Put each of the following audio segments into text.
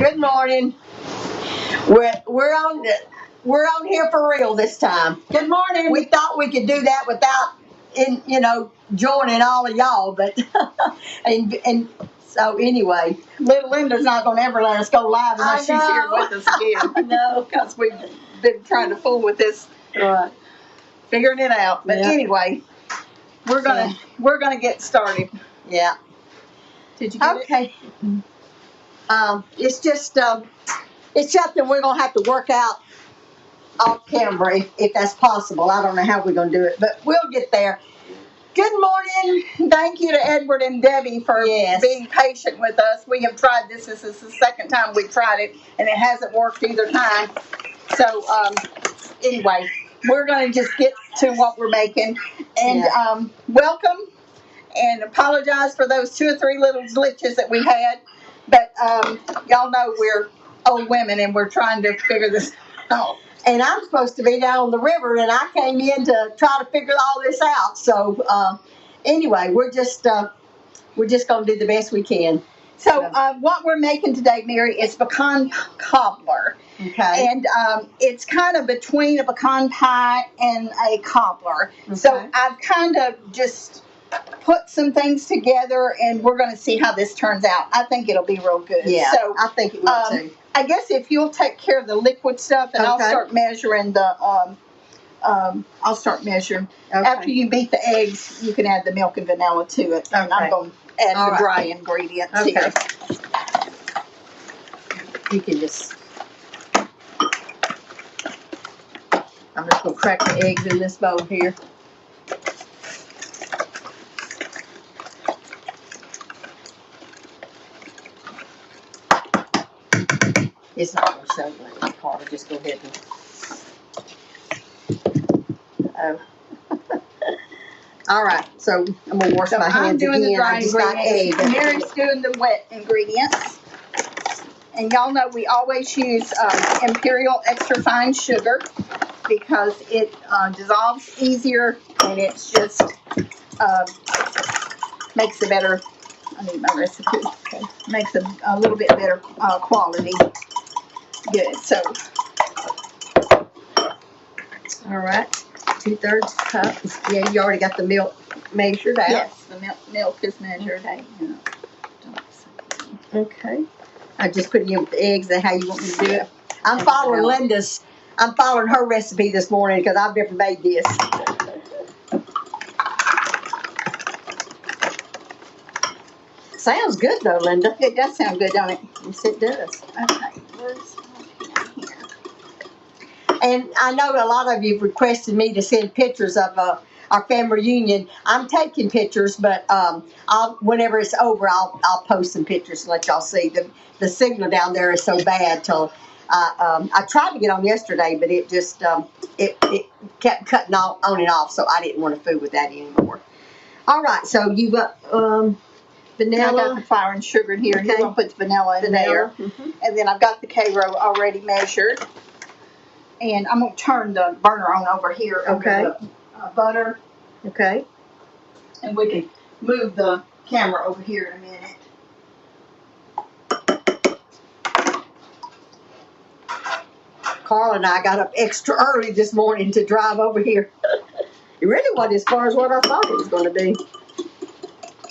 Good morning. We're on here for real this time. Good morning. We thought we could do that without joining all of y'all, but and so anyway, Little Linda's not going to ever let us go live unless she's here with us again. I know, because we've been trying to fool with this, right. figuring it out. But Yeah. anyway, we're gonna get started. Yeah. Did you get it? Okay. It's just it's something we're gonna have to work out off camera if that's possible. I don't know how we're gonna do it, but we'll get there. Good morning. Thank you to Edward and Debbie for Yes. being patient with us. We have tried this. This is the second time we've tried it, and it hasn't worked either time. So anyway, we're going to just get to what we're making. And welcome, and apologize for those 2 or 3 little glitches that we had. But y'all know we're old women, and we're trying to figure this out. And I'm supposed to be down on the river, and I came in to try to figure all this out. So anyway, we're just going to do the best we can. So what we're making today, Mary, is pecan cobbler. Okay. And it's kind of between a pecan pie and a cobbler. Okay. So I've kind of just put some things together, and we're going to see how this turns out. I think it'll be real good. Yeah, So I think it will too. I guess if you'll take care of the liquid stuff, and I'll Okay. start measuring the. I'll start measuring. Okay. After you beat the eggs, you can add the milk and vanilla to it. And Okay. I'm going to add All the right. dry ingredients Okay. here. You can just. I'm just going to crack the eggs in this bowl here. It's not going to show that part. I'll just go ahead and. All right, so I'm going to wash So my hands I'm doing again. the dry I just got ingredients. eggs. Mary's doing the wet ingredients. And y'all know we always use Imperial extra fine sugar because it dissolves easier, and it's just makes a better. I need my recipe. Okay. Makes a little bit better quality. Good. So. All right, 2/3 cup. Yeah, you already got the milk measured out. Yes, the milk is measured. Okay. Okay. I just put it in with the eggs. That how you want me to do it? I'm following her recipe this morning because I've never made this. Sounds good though, Linda. It does sound good, don't it? Yes, it does. Okay. Where's my pen here? And I know a lot of you have requested me to send pictures of our family reunion. I'm taking pictures, but whenever it's over, I'll post some pictures and let y'all see. The signal down there is so bad till I tried to get on yesterday, but it just it kept cutting off on and off, so I didn't want to fool with that anymore. All right, so you got vanilla. I got the flour and sugar in here. Okay. You're going to put the vanilla in there. Mm-hmm. And then I've got the Cairo already measured. And I'm going to turn the burner on over here Okay. over the butter. Okay. And we can move the camera over here in a minute. Carl and I got up extra early this morning to drive over here. It really wasn't as far as what I thought it was going to be.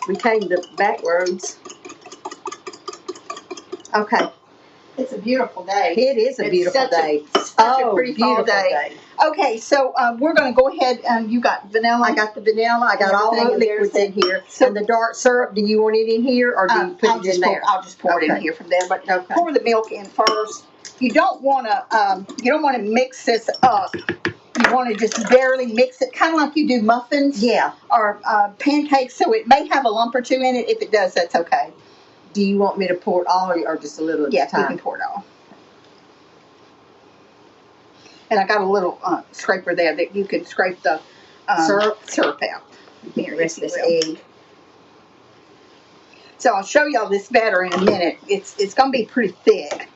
We came the back roads. Okay. It's a beautiful day. It is a beautiful day. Such a pretty fall day. Okay, so we're going to go ahead. You got vanilla. I got the vanilla. I got all the Everything in liquids there. in here. So- And the dark syrup, do you want it in here or do you put it in there? I'll just pour it in Okay. here from there. But Okay. pour the milk in first. You don't want to mix this up. You want to just barely mix it, kind of like you do muffins. Yeah. Or pancakes. So it may have a lump or two in it. If it does, that's okay. Do you want me to pour it all or just a little at a Yeah, time? you can pour it all. And I got a little scraper there that you can scrape the syrup out. The rest of this egg. So I'll show y'all this batter in a minute. It's going to be pretty thick.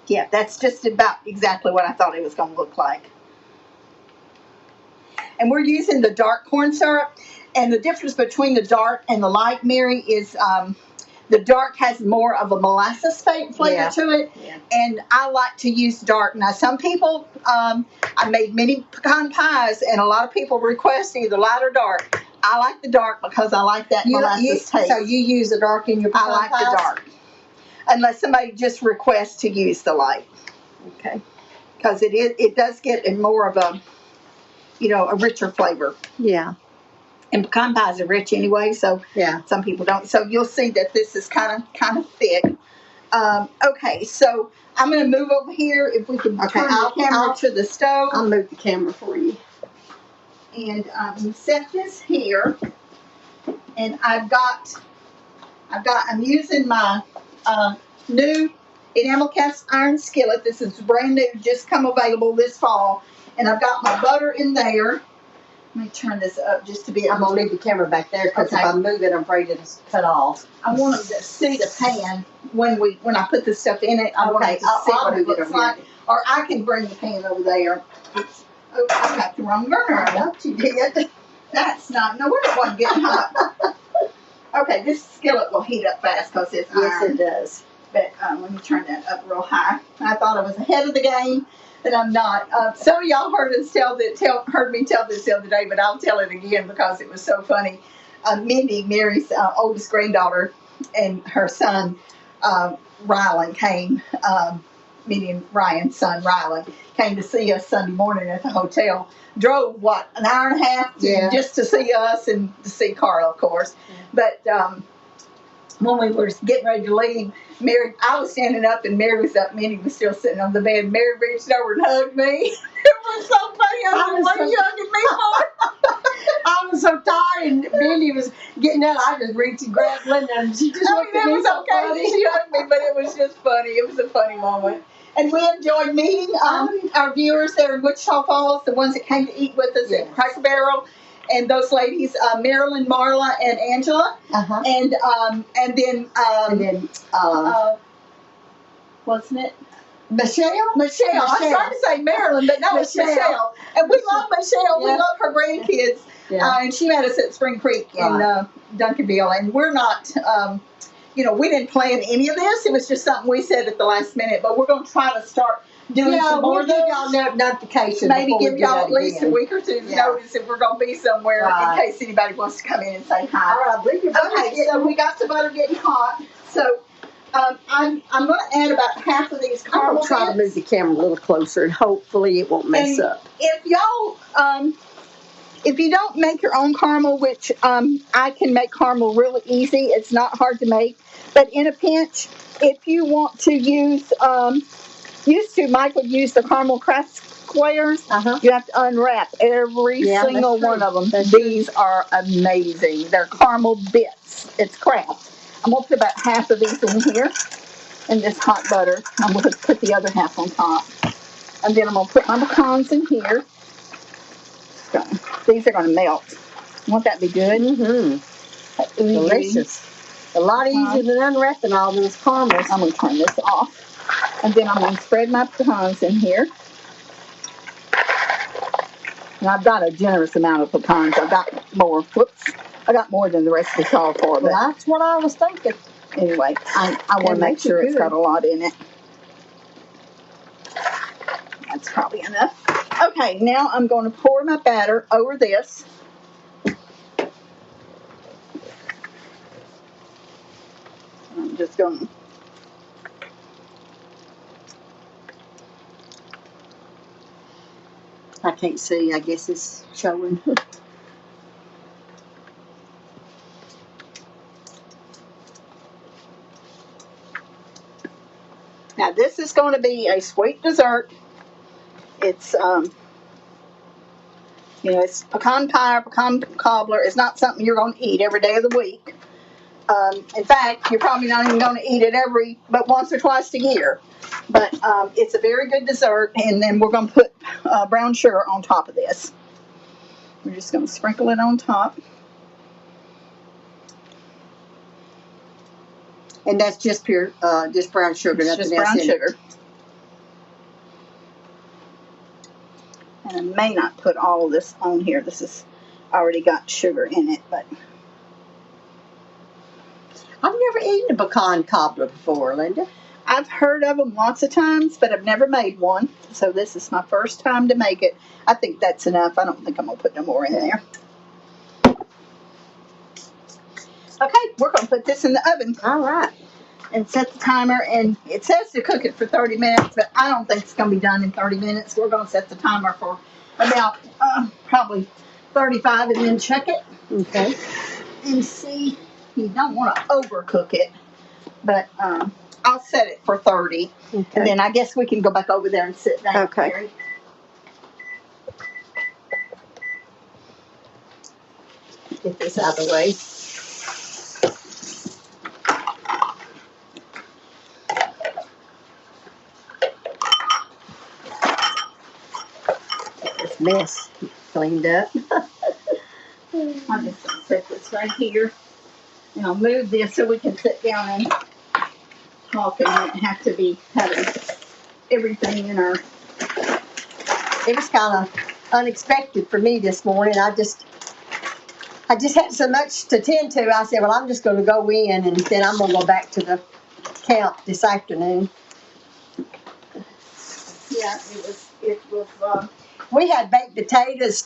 Yeah, that's just about exactly what I thought it was going to look like. And we're using the dark corn syrup. And the difference between the dark and the light, Mary, is The dark has more of a molasses flavor Yeah. to it, Yeah. and I like to use dark. Now, some people, I made many pecan pies, and a lot of people request either light or dark. I like the dark because I like that molasses taste. So you use the dark in your pecan I like pies? the dark, unless somebody just requests to use the light. Okay. Because it does get in more of a, a richer flavor. Yeah. And pecan pies are rich anyway, so Yeah. some people don't. So you'll see that this is kind of thick. Okay, so I'm going to move over here. If we can turn the camera to the stove. I'll move the camera for you. And set this here. And I'm using my new enamel cast iron skillet. This is brand new, just come available this fall. And I've got my butter in there. Let me turn this up just to be able I'm going to leave the camera back there because if I move it, I'm afraid it'll cut off. I want them to see the pan when I put this stuff in it. I want them to see what it looks like. Or I can bring the pan over there. Oh, I got the wrong burner. Don't you did. That's not, no wonder it wasn't getting hot. Okay, this skillet will heat up fast because it's iron. Yes, it does. But let me turn that up real high. I thought I was ahead of the game, but I'm not. Some of y'all heard me tell this the other day, but I'll tell it again because it was so funny. Mindy, Mary's oldest granddaughter, and her son, Rylan, came. Mindy and Ryan's son, Rylan, came to see us Sunday morning at the hotel. Drove, an hour and a half just to see us and to see Carl, of course. But when we were getting ready to leave, I was standing up and Mary was up. Minnie was still sitting on the bed. Mary reached over and hugged me. It was so funny. I was like, what are you hugging me for? I was so tired and Minnie was getting up. I just reached and grabbed Linda and she just looked at me so funny. She hugged me, but it was just funny. It was a funny moment. And we enjoyed meeting our viewers there in Wichita Falls, the ones that came to eat with us at Cracker Barrel. And those ladies, Marilyn, Marla, and Angela, and then wasn't it Michelle? Michelle. I was trying to say Marilyn, but no, it's Michelle. And we love Michelle. We love her grandkids. And she met us at Spring Creek in Duncanville. And we're not, we didn't plan any of this. It was just something we said at the last minute. But we're going to try to start doing some more of those. We'll give y'all notification. Maybe give y'all at least a week or two's notice if we're going to be somewhere in case anybody wants to come in and say hi. All right, okay, so we got the butter getting hot. So I'm going to add about half of these caramel bits. I'll try to move the camera a little closer and hopefully it won't mess up. If y'all, if you don't make your own caramel, which I can make caramel really easy, it's not hard to make. But in a pinch, if you want to use, Michael used the caramel craft squares. You have to unwrap every single one of them. These are amazing. They're caramel bits. It's craft. I'm going to put about half of these in here in this hot butter. I'm going to put the other half on top. And then I'm going to put my pecans in here. So, these are going to melt. Won't that be good? Delicious. A lot easier than unwrapping all those caramels. I'm going to turn this off. And then I'm going to spread my pecans in here. And I've got a generous amount of pecans. I've got more. Whoops. I got more than the rest of the call for. But that's what I was thinking. Anyway, I want to make sure it's got a lot in it. That's probably enough. Okay, now I'm going to pour my batter over this. I'm just going to. I can't see. I guess it's showing. Now this is going to be a sweet dessert. It's it's pecan pie or pecan cobbler. It's not something you're going to eat every day of the week. In fact, you're probably not even going to eat it but once or twice a year. But it's a very good dessert, and then we're going to put brown sugar on top of this. We're just going to sprinkle it on top. And that's just pure, just brown sugar. It's just brown sugar. And I may not put all this on here. This has already got sugar in it, but I've ever eaten a pecan cobbler before, Linda? I've heard of them lots of times, but I've never made one. So this is my first time to make it. I think that's enough. I don't think I'm going to put no more in there. Okay, we're going to put this in the oven. All right. And set the timer. And it says to cook it for 30 minutes, but I don't think it's going to be done in 30 minutes. We're going to set the timer for about probably 35 and then check it. Okay. And see. You don't want to overcook it, but I'll set it for 30. Okay. And then I guess we can go back over there and sit down. Okay. Mary. Get this out of the way. Get this mess cleaned up. I'm just going to set this right here. And I'll move this so we can sit down and talk and not have to be having everything in our... It was kind of unexpected for me this morning. I just had so much to tend to. I said, well, I'm just going to go in and then I'm going to go back to the camp this afternoon. Yeah, it was We had baked potatoes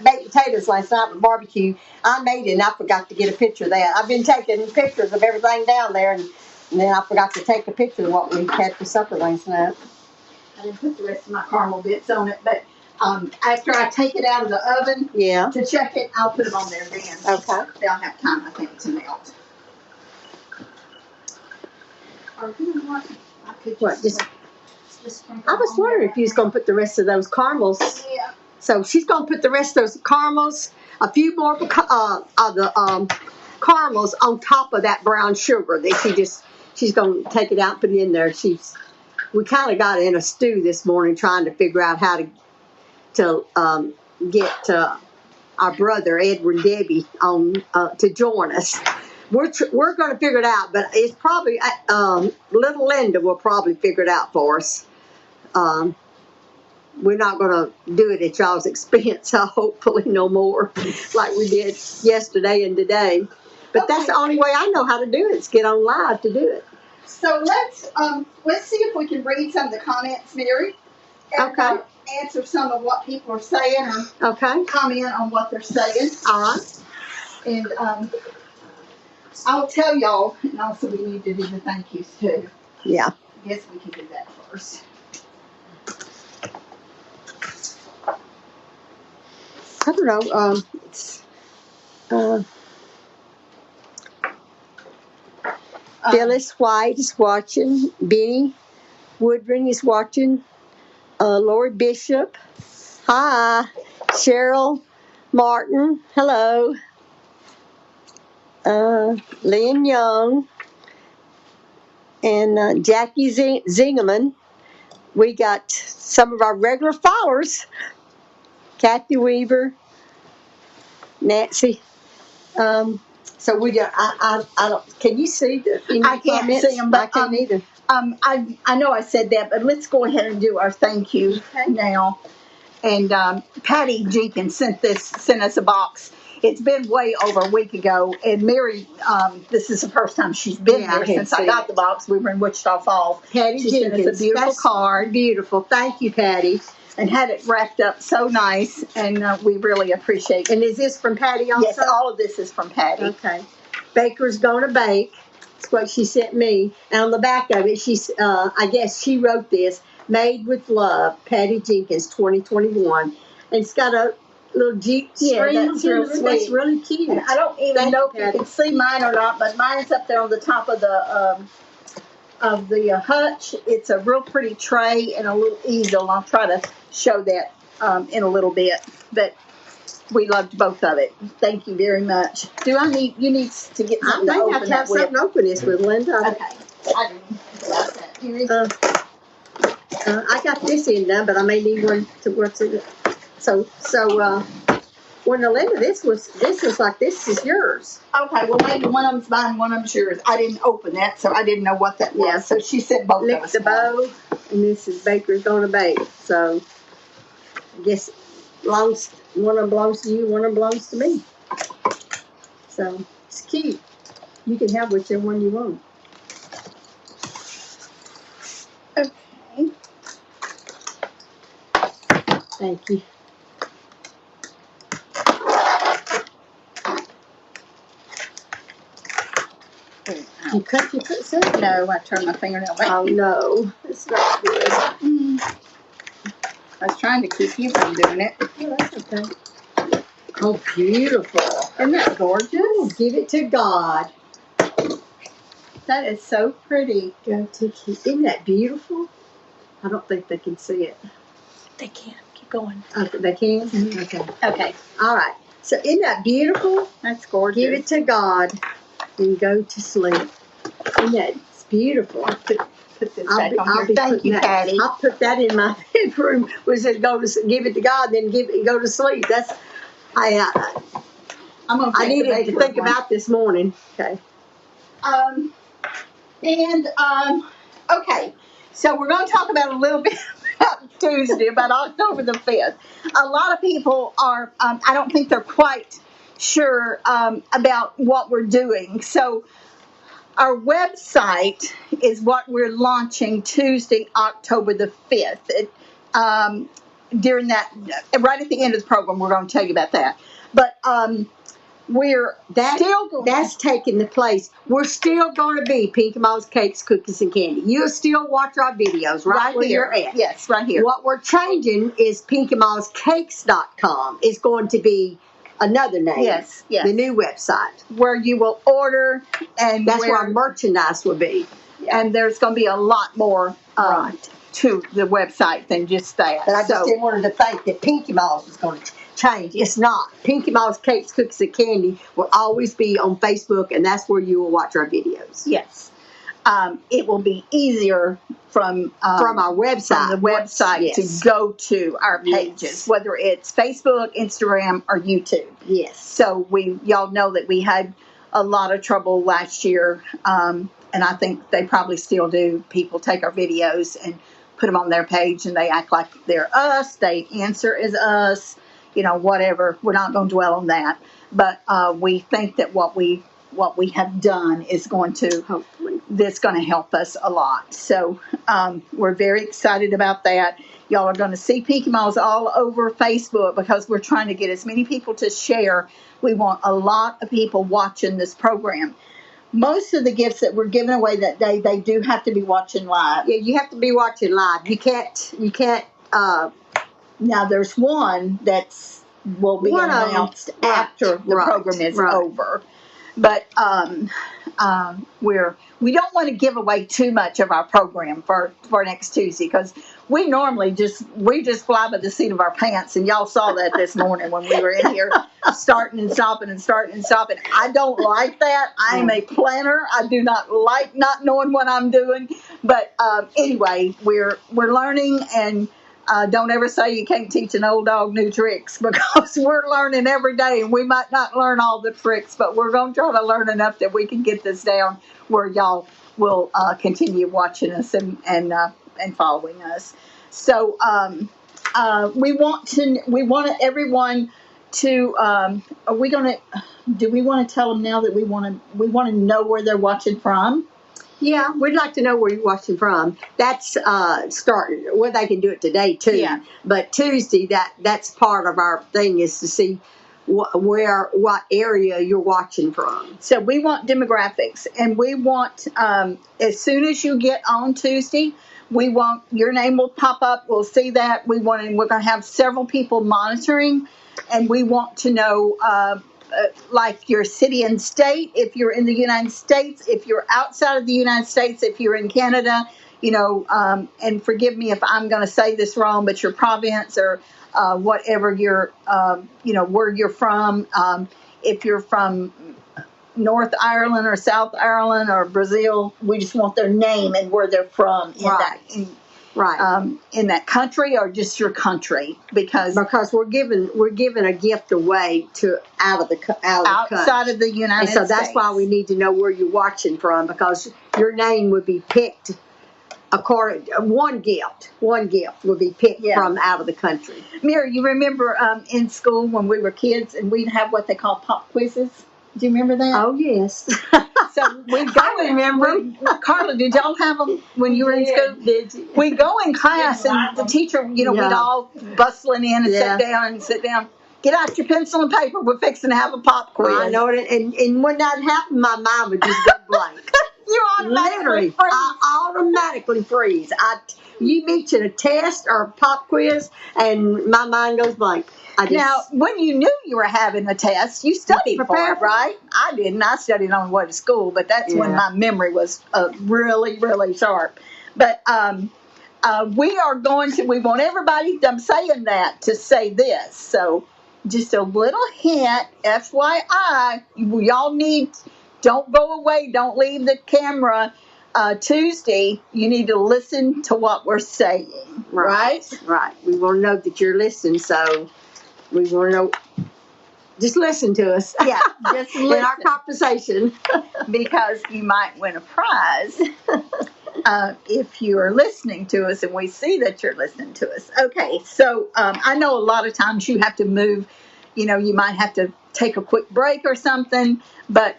baked potatoes last night with barbecue. I made it and I forgot to get a picture of that. I've been taking pictures of everything down there and then I forgot to take a picture of what we had for supper last night. I didn't put the rest of my caramel bits on it, but after I take it out of the oven to check it, I'll put them on there then. Okay. They'll have time, I think, to melt. Or you know what? I could just I was wondering if you was going to put the rest of those caramels. Yeah. So she's going to put the rest of those caramels, a few more of the caramels on top of that brown sugar that she's going to take it out and put it in there. We kind of got in a stew this morning trying to figure out how to get our brother Edward and Debbie on to join us. We're going to figure it out, but it's probably little Linda will probably figure it out for us. We're not going to do it at y'all's expense, hopefully no more, like we did yesterday and today. But that's the only way I know how to do it, is get on live to do it. So let's see if we can read some of the comments, Mary. And, Okay. Answer some of what people are saying or comment on what they're saying. All right. And I'll tell y'all, and also we need to do the thank yous too. Yeah. I guess we can do that first. I don't know. Phyllis White is watching. Benny Woodring is watching. Lori Bishop. Hi. Cheryl Martin. Hello. Lynn Young. And Jackie Zingerman. We got some of our regular followers. Kathy Weaver. Nancy. So we don't. I don't. Can you see the? I can't comments? see them, but I can't either. I know I said that, but let's go ahead and do our thank you now. And Patty Jenkins sent us a box. It's been way over a week ago, and Mary, this is the first time she's been here since I got the box. We were in Wichita Falls. Patty She Jenkins, sent us a beautiful card. Beautiful. Thank you, Patty. And had it wrapped up so nice, and we really appreciate it. And is this from Patty also? Yes, all of this is from Patty. Okay. Baker's Gonna Bake. That's what she sent me. And on the back of it, I guess she wrote this, Made with Love, Patty Jenkins, 2021. And it's got a little Jeep screen. That's real sweet. That's really cute. And I don't even know if you can see mine or not, but mine's up there on the top of the hutch. It's a real pretty tray and a little easel. I'll try to show that in a little bit. But we loved both of it. Thank you very much. You need to get something to open I may have to have something to open this with, Linda. Okay. I didn't think about that. I got this end done, but I may need one to what's in it. So when Linda, this is like, this is yours. Okay, well maybe one of them's mine, one of them's yours. I didn't open that, so I didn't know what that was. Yeah. So she said both Lick of us. the bow, and this is Baker's Gonna Bake. So I guess one of them belongs to you, one of them belongs to me. So it's cute. You can have whichever one you want. Okay. Thank you. You cut your foot, sir? No, I turned my fingernail back. Oh no, it's not good. I was trying to keep you from doing it. Oh, that's okay. Oh, beautiful. Isn't that gorgeous? Oh, give it to God. That is so pretty. Go to keep. Isn't that beautiful? I don't think they can see it. They can. Keep going. Okay, they can? Mm-hmm. Okay. Okay. All right. So isn't that beautiful? That's gorgeous. Give it to God and go to sleep. Isn't that beautiful? Put this back on here. Thank you, that, Patty. I'll put that in my bedroom. We said go to give it to God, then go to sleep. That's I'm gonna I needed to think about this morning. Okay. Okay. So we're going to talk about a little bit about Tuesday, about October the 5th. A lot of people are. I don't think they're quite sure about what we're doing. So our website is what we're launching Tuesday, October the 5th. During that, right at the end of the program, we're going to tell you about that. But that's taking the place. We're still going to be Pinky Mom's Cakes, Cookies, and Candy. You'll still watch our videos right where here. you're at. Yes, right here. What we're changing is PinkyMomsCakes.com is going to be another name. Yes. The new website. Where you will order, and that's where our merchandise will be. And there's going to be a lot more to the website than just that. But I just didn't want to think that Pinky Mom's was going to change. It's not. Pinky Mom's Cakes, Cookies, and Candy will always be on Facebook, and that's where you will watch our videos. Yes. It will be easier from our website, from the website to go to our pages, whether it's Facebook, Instagram, or YouTube. Yes. So y'all know that we had a lot of trouble last year, and I think they probably still do. People take our videos and put them on their page, and they act like they're us. They answer as us, whatever. We're not going to dwell on that, but we think that what we have done is going to help us a lot. So we're very excited about that. Y'all are going to see Pinky Moms all over Facebook because we're trying to get as many people to share. We want a lot of people watching this program. Most of the gifts that we're giving away that day, they do have to be watching live. Yeah, you have to be watching live. You can't. Now there's one will be announced after the program is over. But we don't want to give away too much of our program for next Tuesday because we normally just fly by the seat of our pants, and y'all saw that this morning when we were in here starting and stopping. I don't like that. I am a planner. I do not like not knowing what I'm doing. But anyway, we're learning, and don't ever say you can't teach an old dog new tricks because we're learning every day, and we might not learn all the tricks, but we're going to try to learn enough that we can get this down where y'all will continue watching us and following us. So we want everyone to. Do we want to tell them now that we want to know where they're watching from? Yeah, we'd like to know where you're watching from. That's starting. Well, they can do it today too. Yeah. But Tuesday, that's part of our thing is to see what area you're watching from. So we want demographics, and we want as soon as you get on Tuesday, we want your name will pop up. We'll see that. We're going to have several people monitoring, and we want to know. Like your city and state, if you're in the United States, if you're outside of the United States, if you're in Canada, and forgive me if I'm going to say this wrong, but your province or whatever your, where you're from, if you're from North Ireland or South Ireland or Brazil, we just want their name and where they're from in that country or just your country because we're giving a gift away to outside of the United States. So that's why we need to know where you're watching from because your name would be picked according one gift would be picked from out of the country. Mary, you remember in school when we were kids and we'd have what they call pop quizzes? Do you remember that? Oh yes. So we go. I remember. Carla, did y'all have them when you were in school? Did you? We go in class, and the teacher, we'd all bustling in and sit down. Get out your pencil and paper. We're fixing to have a pop quiz. I know it. And when that happened, my mind would just go blank. You automatically freeze. I automatically freeze. You mention a test or a pop quiz, and my mind goes blank. Now, when you knew you were having a test, you studied for it, right? I didn't. I studied on the way to school, but that's when my memory was really, really sharp. But we want everybody, I'm saying that to say this. So just a little hint, FYI, y'all don't go away, don't leave the camera. Tuesday, you need to listen to what we're saying, right? Right. We want to know that you're listening, so we want to know. Just listen to us. Yeah, just listen. In our conversation. Because you might win a prize if you are listening to us and we see that you're listening to us. Okay, so I know a lot of times you have to move. You might have to take a quick break or something, but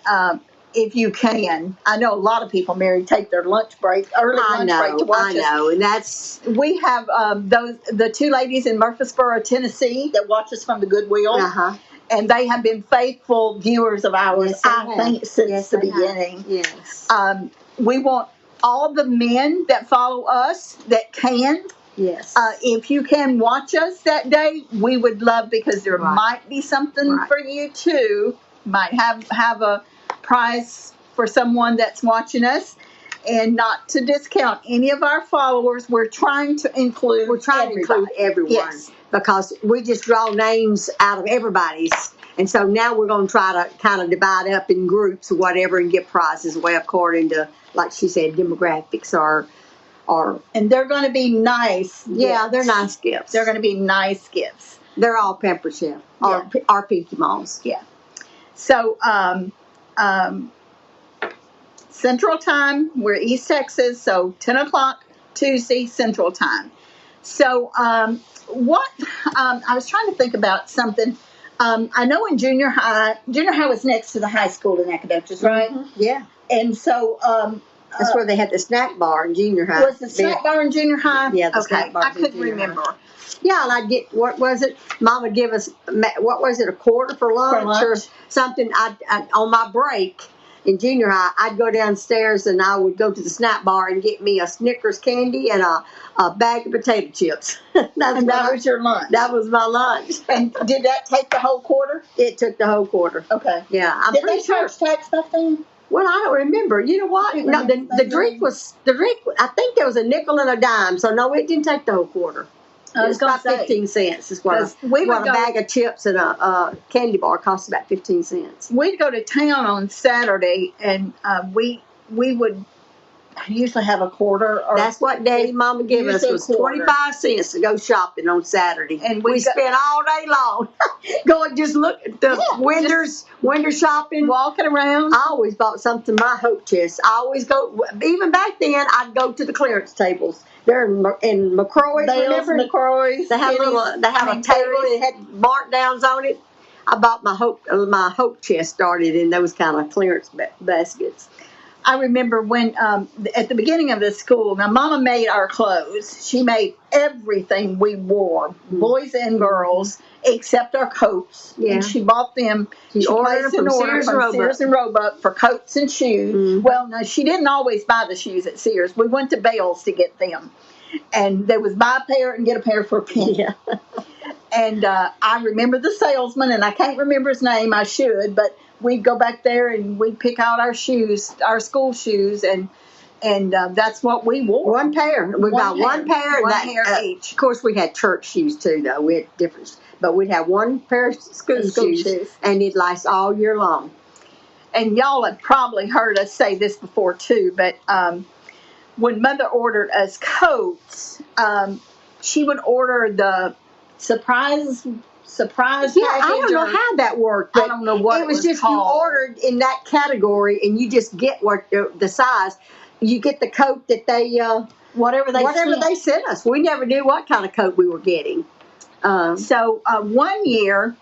if you can. I know a lot of people, Mary, take their lunch break, early lunch break to watch us. I know, and that's... We have the two ladies in Murfreesboro, Tennessee, that watch us from the Goodwill. Uh-huh. And they have been faithful viewers of ours, I think, since the beginning. Yes. We want all the men that follow us that can. Yes. If you can watch us that day, we would love, because there might be something for you too. Might have a prize for someone that's watching us. And not to discount any of our followers, we're trying to include everyone. Yes. Because we just draw names out of everybody's. And so now we're going to try to kind of divide up in groups or whatever and give prizes away according to, like she said, demographics or and they're going to be nice. Yeah, they're nice gifts. They're going to be nice gifts. They're all Pampered Chef or Pinky Moms. Yeah. So, Central Time, we're East Texas, so 10 o'clock Tuesday, Central Time. So, I was trying to think about something. I know in junior high was next to the high school in Nacogdoches, right? Mm-hmm. Yeah. And so, that's where they had the snack bar in junior high. Was the snack bar in junior high? Yeah, the snack bar. I couldn't remember. High. Yeah, and I'd get, what was it? Mom would give us, what was it, a quarter for lunch or something? On my break in junior high, I'd go downstairs and I would go to the snack bar and get me a Snickers candy and a bag of potato chips. That was your lunch? That was my lunch. And did that take the whole quarter? It took the whole quarter. Okay. Yeah, I'm pretty sure. Did they charge tax back then? Well, I don't remember. You know what? No, the drink, I think there was a nickel and a dime. So, no, it didn't take the whole quarter. It was about 15 cents is what a bag of chips and a candy bar cost, about 15 cents. We'd go to town on Saturday, and we would usually have a quarter. That's what Daddy and Mama gave us, was 25 cents to go shopping on Saturday. And we spent all day long going just look at the winter shopping. Walking around. I always bought something in my hope chest. I always go, even back then, I'd go to the clearance tables. They're in McCroy's, remember? McCroy's. They have a table that had mark downs on it. I bought my hope chest started in those kind of clearance baskets. I remember when at the beginning of this school, now Mama made our clothes. She made everything we wore, boys and girls, except our coats. Yeah. And she bought them. She placed an order from Sears and Roebuck for coats and shoes. Mm-hmm. Well, no, she didn't always buy the shoes at Sears. We went to Bales to get them. And there was buy a pair and get a pair for a penny. Yeah. And I remember the salesman, and I can't remember his name. I should, but we'd go back there and we'd pick out our shoes, our school shoes, and that's what we wore. One pair. We got one pair. One pair each. Of course, we had church shoes too, though. We had different, but we'd have one pair of school shoes, and it'd last all year long. And y'all have probably heard us say this before too, but when Mother ordered us coats, she would order the surprise package. I don't know how that worked. But I don't know what it was just called. You ordered in that category, and you just get what the size. You get the coat that they whatever they sent us. We never knew what kind of coat we were getting. So one year,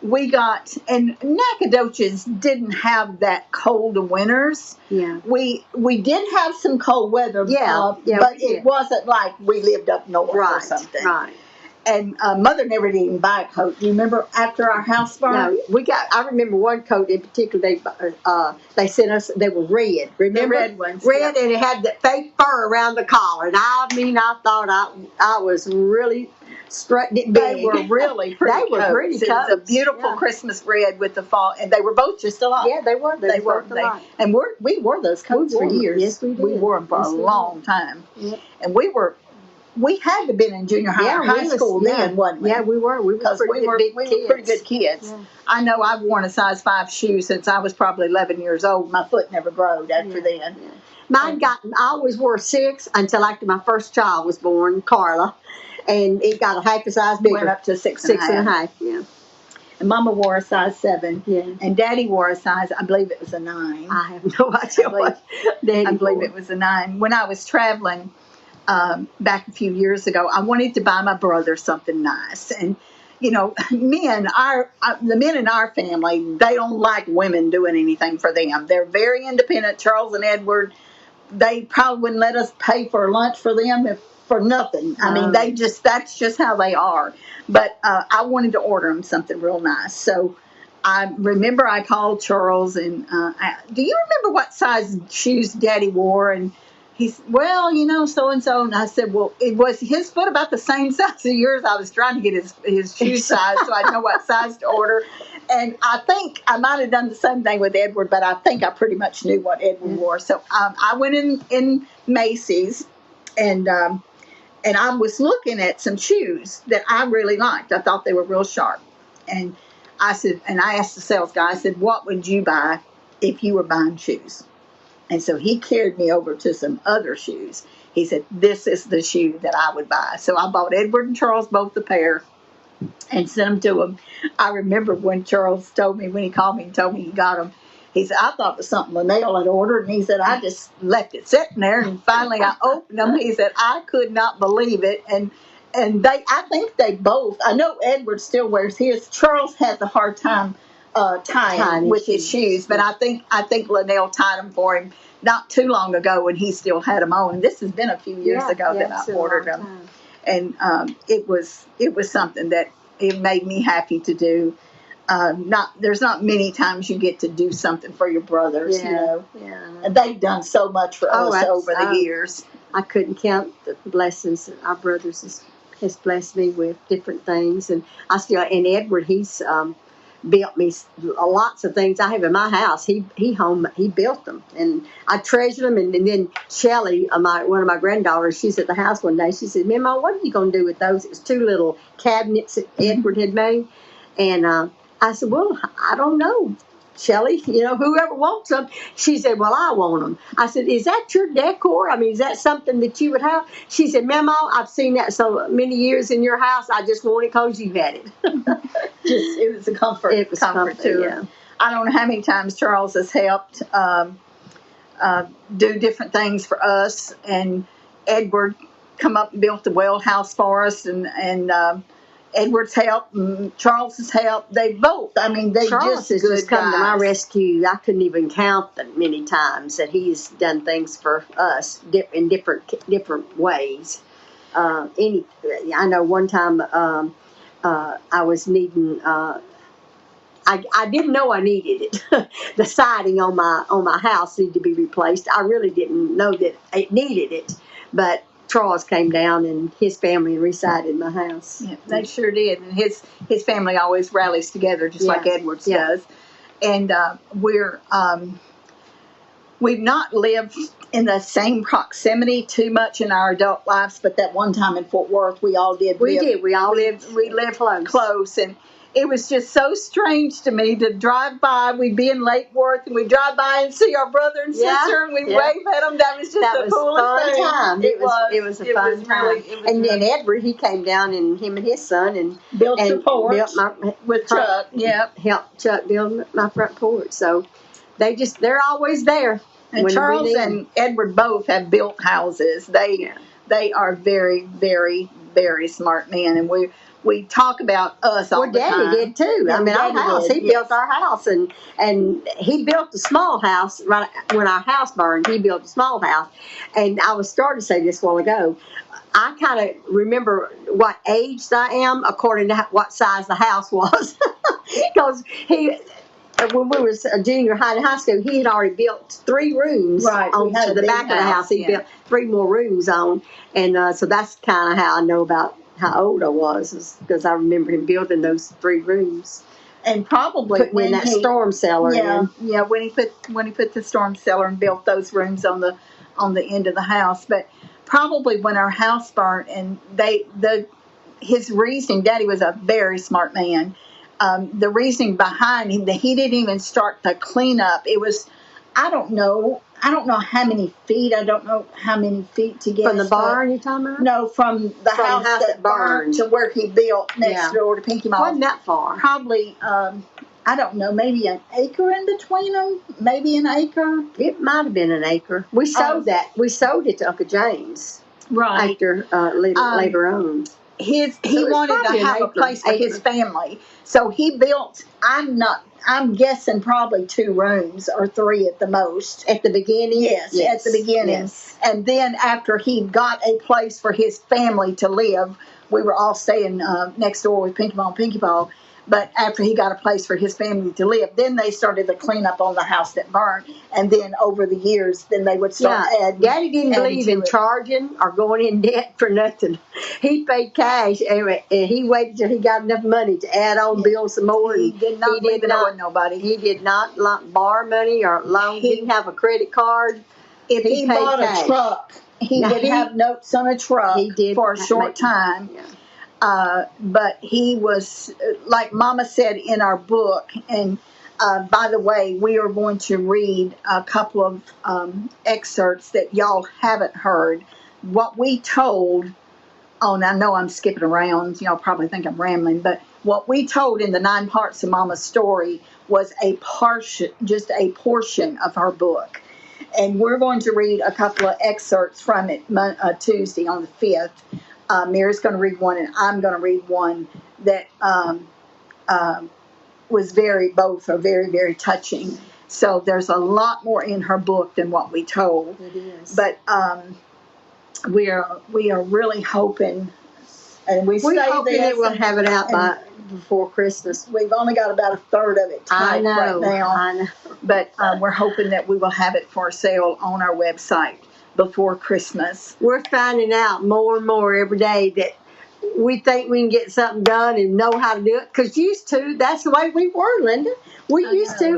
we got, and Nacogdoches didn't have that cold of winters. Yeah. We did have some cold weather, but it wasn't like we lived up north or something. Right. And Mother never did even buy a coat. You remember after our house burned? No, I remember one coat in particular. They sent us. They were red. Remember? The red ones. Red, and it had that fake fur around the collar. And I thought I was really strutting it big. They were really pretty. They were pretty coats. It was a beautiful Christmas red with the fall, and they were both just alike. Yeah, they were. They were. And we wore those coats for years. Yes, we did. We wore them for a long time. Yep. And we had to have been in junior high or high school then, wasn't we? Yeah, we were. We were pretty good kids. Yeah. I know I've worn a size 5 shoe since I was probably 11 years old. My foot never growed after then. Yeah. Mine I always wore 6 until after my first child was born, Carla, and it got a half a size bigger. Went up to 6 and a half. Yeah. And Mama wore a size 7. Yeah. And Daddy wore a size, I believe it was a 9. I have no idea what Daddy I believe it was a 9. When I was traveling back a few years ago, I wanted to buy my brother something nice. And, you know, the men in our family, they don't like women doing anything for them. They're very independent. Charles and Edward, they probably wouldn't let us pay for lunch for them for nothing. I mean, that's just how they are. But I wanted to order them something real nice. So I remember I called Charles and, do you remember what size shoes Daddy wore? And he said, well, you know, so-and-so. And I said, well, it was his foot about the same size as yours. I was trying to get his shoe size so I'd know what size to order. And I think I might have done the same thing with Edward, but I think I pretty much knew what Edward wore. So I went in Macy's and I was looking at some shoes that I really liked. I thought they were real sharp. And I asked the sales guy, I said, what would you buy if you were buying shoes? And so he carried me over to some other shoes. He said, this is the shoe that I would buy. So I bought Edward and Charles both a pair and sent them to him. I remember when Charles told me, when he called me and told me he got them, he said, I thought it was something Linnell had ordered. And he said, I just left it sitting there. And finally I opened them. He said, I could not believe it. And I think they both, I know Edward still wears his. Charles has a hard time tying with his shoes, but I think Linnell tied them for him not too long ago, and he still had them on. This has been a few years ago that I ordered them, and it was something that it made me happy to do. There's not many times you get to do something for your brothers, you know. Yeah. And they've done so much for us over the years. I couldn't count the blessings that our brothers has blessed me with different things, and Edward, he's built me lots of things I have in my house. He built them, and I treasure them. And then Shelley, one of my granddaughters, she's at the house one day. She said, "Mama, what are you going to do with those?" It was 2 little cabinets that Edward had made, and I said, "Well, I don't know, Shelley. You know, whoever wants them." She said, "Well, I want them." I said, "Is that your decor? I mean, is that something that you would have?" She said, "Mama, I've seen that so many years in your house. I just want it because you had it." It was a comfort. It was comfort to her. I don't know how many times Charles has helped do different things for us, and Edward come up and built the well house for us, and Edward's help and Charles's help. They both. I mean, they Charles just has come to my rescue. I couldn't even count the many times that he's done things for us in different ways. I know one time I was needing. I didn't know I needed it. The siding on my house needed to be replaced. I really didn't know that it needed it, but Charles came down and his family resided my house. Yeah, they sure did. And his family always rallies together, just like Edward's does. And we've not lived in the same proximity too much in our adult lives, but that one time in Fort Worth, we all did. We lived close, and it was just so strange to me to drive by. We'd be in Lake Worth, and we'd drive by and see our brother and sister, and we'd wave at them. That was just the coolest thing. Time. It was a fun time. And then Edward, he came down, and him and his son, and built the porch with Chuck. Helped Chuck build my front porch. So they're always there. And Charles and Edward both have built houses. They are very, very, very smart men, and we talk about us all Well, the Daddy time. did too. Yeah, I mean, our Daddy house. did, He yes. built our house, and he built a small house right when our house burned. He built a small house, and I was starting to say this a while ago. I kind of remember what age I am according to what size the house was, because when we was a junior high and high school, he had already built 3 rooms Right, we had onto a the big back of the house. He yeah. built 3 more rooms on, and so that's kind of how I know about how old I was because I remember him building those 3 rooms, And probably putting when in that he, storm cellar. yeah, in. yeah, when he put the storm cellar and built those rooms on the end of the house, but probably when our house burnt and his reasoning, Daddy was a very smart man. The reasoning behind him that he didn't even start the cleanup. It was, I don't know how many feet. I don't know how many feet to get From the barn, you talking about? No, from the house that burned to where he built next door to Pinky Mall. Wasn't that far? Probably, I don't know, maybe an acre in between them. Maybe an acre. It might have been an acre. We sold that. We sold it to Uncle James. Right. After later on. He wanted to have a place for his family, so he built. I'm guessing probably 2 rooms or 3 at the most. At the beginning? Yes, at the beginning. Yes. And then after he got a place for his family to live, we were all staying next door with Pinky Ball. But after he got a place for his family to live, then they started the cleanup on the house that burned. And then over the years, then they would start adding. Daddy didn't believe in charging or going in debt for nothing. He paid cash, and he waited till he got enough money to add on bills some more. He did not believe in owing nobody. He did not borrow money or loan. He didn't have a credit card. If he bought a truck, he would have notes on a truck for a short time. Yeah. But he was, like Mama said in our book, and by the way, we are going to read a couple of excerpts that y'all haven't heard. What we told, and I know I'm skipping around, y'all probably think I'm rambling, but what we told in the 9 parts of Mama's story was just a portion of her book. And we're going to read a couple of excerpts from it Tuesday on the 5th. Mary's going to read one, and I'm going to read one that was both are very, very touching. So there's a lot more in her book than what we told. It is. But we are really hoping, and we're hoping that we'll have it out before Christmas. We've only got about a third of it typed right now. I know. But we're hoping that we will have it for sale on our website before Christmas. We're finding out more and more every day that we think we can get something done and know how to do it. Because that's the way we were, Linda. We say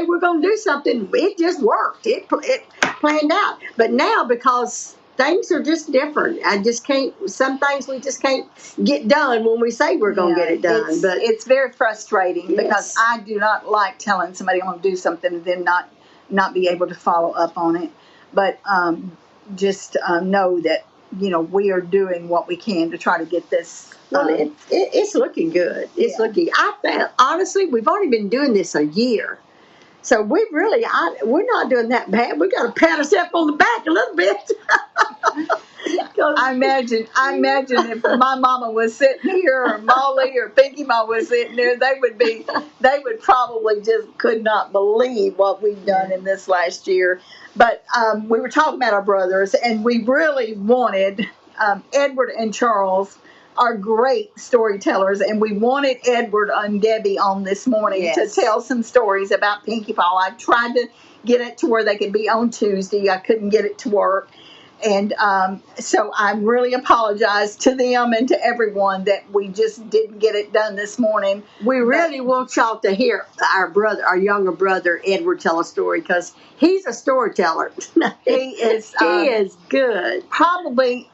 we're going to do something. It just worked. It planned out. But now, because things are just different, some things we just can't get done when we say we're going to get it done. But it's very frustrating because I do not like telling somebody I'm going to do something and then not be able to follow up on it. But just know that, we are doing what we can to try to get this. Well, it's looking good. It's looking. Honestly, we've only been doing this a year, so we're not doing that bad. We got to pat ourselves on the back a little bit. I imagine if my mama was sitting here, or Molly or Pinky Mom was sitting there, they would probably just could not believe what we've done in this last year. But we were talking about our brothers, and we really wanted Edward and Charles are great storytellers, and we wanted Edward and Debbie on this morning to tell some stories about Pinky Paw. I tried to get it to where they could be on Tuesday. I couldn't get it to work. And so I really apologize to them and to everyone that we just didn't get it done this morning. We really want y'all to hear our younger brother, Edward, tell a story, because he's a storyteller. He is good. Probably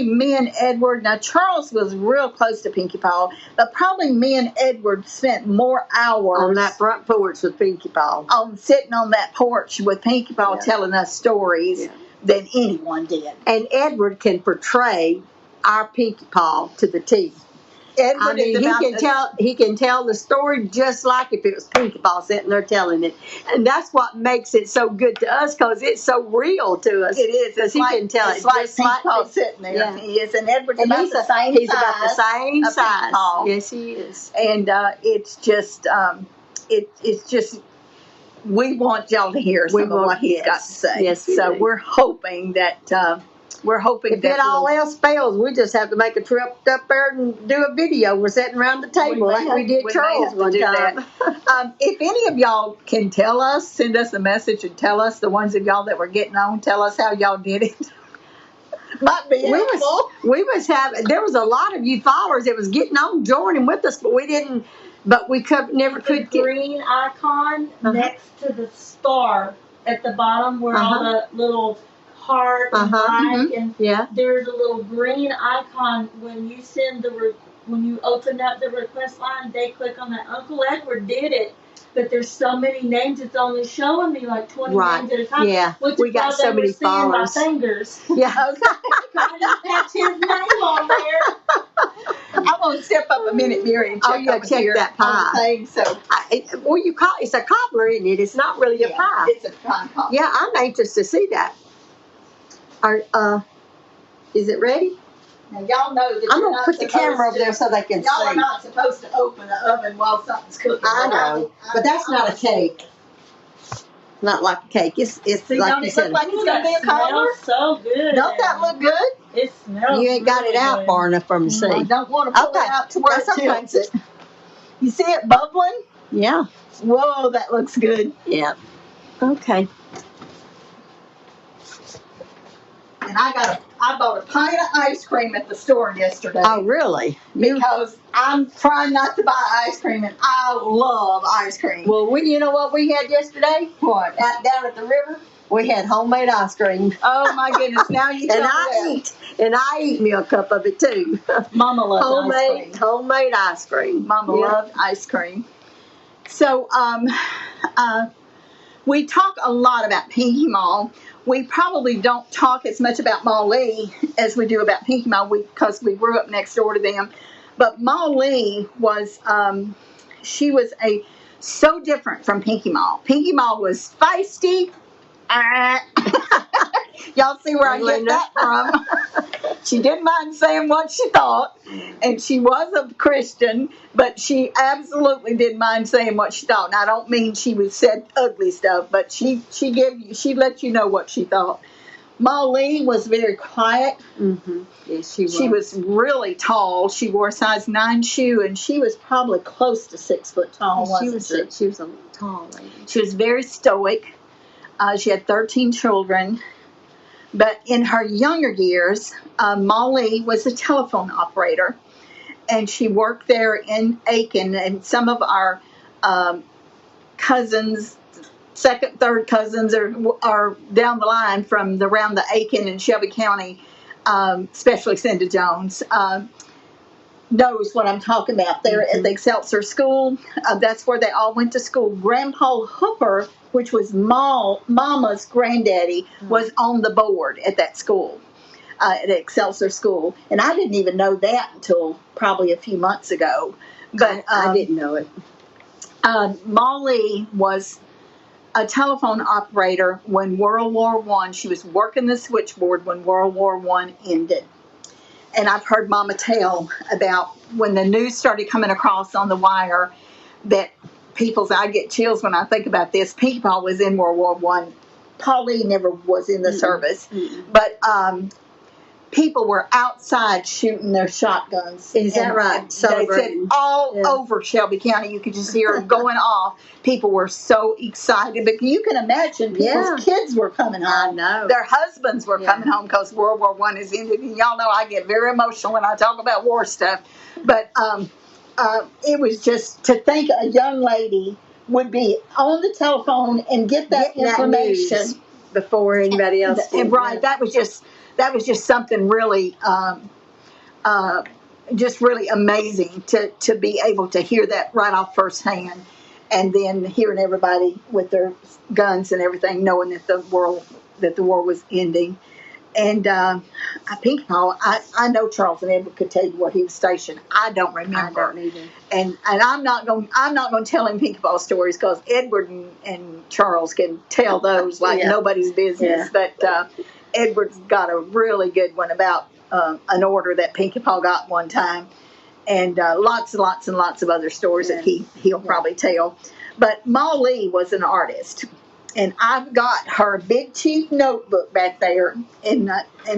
me and Edward, now Charles was real close to Pinky Paw, but probably me and Edward spent more hours on that front porch with Pinky Paw. Sitting on that porch with Pinky Paw telling us stories than anyone did. And Edward can portray our Pinky Paw to the T. Edward I mean, is about he can tell the story just like if it was Pinkie Paw sitting there telling it, and that's what makes it so good to us because it's so real to us. It is. Because he can tell it's it like just Pinkie like Paw sitting there. Yeah. He is, and Edward's and about he's the same size. He's about the same of Pinkie size. Paw. Yes, he is. And it's just it's just. We want y'all to hear some of what he's got to say. Yes, so we're hoping that if it all else fails, we just have to make a trip up there and do a video. We're sitting around the table like we did Charles one time. If any of y'all can tell us, send us a message and tell us, the ones of y'all that were getting on, tell us how y'all did it. Might be helpful. There was a lot of you followers that was getting on, joining with us, but we didn't. But we never could get green icon next to the star at the bottom where all the little heart and like and there's a little green icon when you send when you open up the request line. They click on that. Uncle Edward did it, but there's so many names. It's only showing me like 20 names at a time. Yeah, we got so many followers. My fingers. Yeah, that's his name on there. I'm gonna step up a minute, Mary, and check that pie. Thing, so, it's a cobbler, isn't it? It's not really a pie. It's a pecan cobbler. Yeah, I'm anxious to see that. Is it ready? Now y'all know that I'm gonna put the camera over there so they can see. Y'all are not supposed to open the oven while something's cooking. I know, but that's not a cake. Not like a cake. It's see, like don't you it said. look like it's gonna be a cobbler? So good. Don't that look good? It smells. You ain't got it out far enough for them to see. I don't want to pull it out to where it tilts it. You see it bubbling? Yeah. Whoa, that looks good. Yeah. Okay. And I bought a pint of ice cream at the store yesterday. Oh, really? Because I'm trying not to buy ice cream, and I love ice cream. Well, you know what we had yesterday? What? Down at the river? We had homemade ice cream. Oh, my goodness. Now you tell me that. And I eat me a cup of it, too. Mama loves ice cream. Homemade ice cream. Mama loved ice cream. So, we talk a lot about Pinkie Maw. We probably don't talk as much about Ma Lee as we do about Pinkie Maw because we grew up next door to them. But Ma Lee was, she was so different from Pinkie Maw. Pinkie Maw was feisty. Y'all see where I get that from. She didn't mind saying what she thought, and she was a Christian, but she absolutely didn't mind saying what she thought. And I don't mean she said ugly stuff, but she let you know what she thought. Ma Lee was very quiet. Mm-hmm. Yes, she was. She was really tall. She wore a size 9 shoe, and she was probably close to 6 foot tall. She was a tall lady. She was very stoic. She had 13 children. But in her younger years, Ma Lee was a telephone operator, and she worked there in Aiken. And some of our cousins, second, third cousins, are down the line from around the Aiken and Shelby County, especially Cinda Jones, knows what I'm talking about. There at the Excelsior School, that's where they all went to school. Grandpa Hooper, which was Mama's granddaddy, was on the board at that school, at Excelsior School. And I didn't even know that until probably a few months ago. But I didn't know it. Ma Lee was a telephone operator when World War I. She was working the switchboard when World War I ended. And I've heard Mama tell about when the news started coming across on the wire that I get chills when I think about this. Pinkie Paw was in World War I. Pa Lee never was in the service. But people were outside shooting their shotguns. Is that right? They said all over Shelby County. You could just hear them going off. People were so excited. But you can imagine people's kids were coming home. I know. Their husbands were coming home because World War I is ended. And y'all know I get very emotional when I talk about war stuff. But it was just to think a young lady would be on the telephone and get that information before anybody else did. And right, that was just something really, just really amazing to be able to hear that right off firsthand, and then hearing everybody with their guns and everything, knowing that the war was ending, And Pinkie Paul, I know Charles and Edward could tell you where he was stationed. I don't remember. I don't either. And I'm not going to tell him Pinkie Paul stories because Edward and Charles can tell those like nobody's business. Yeah. But Edward's got a really good one about an order that Pinkie Paul got one time, and lots and lots and lots of other stories that he'll probably tell. But Ma Lee was an artist. And I've got her big cheap notebook back there in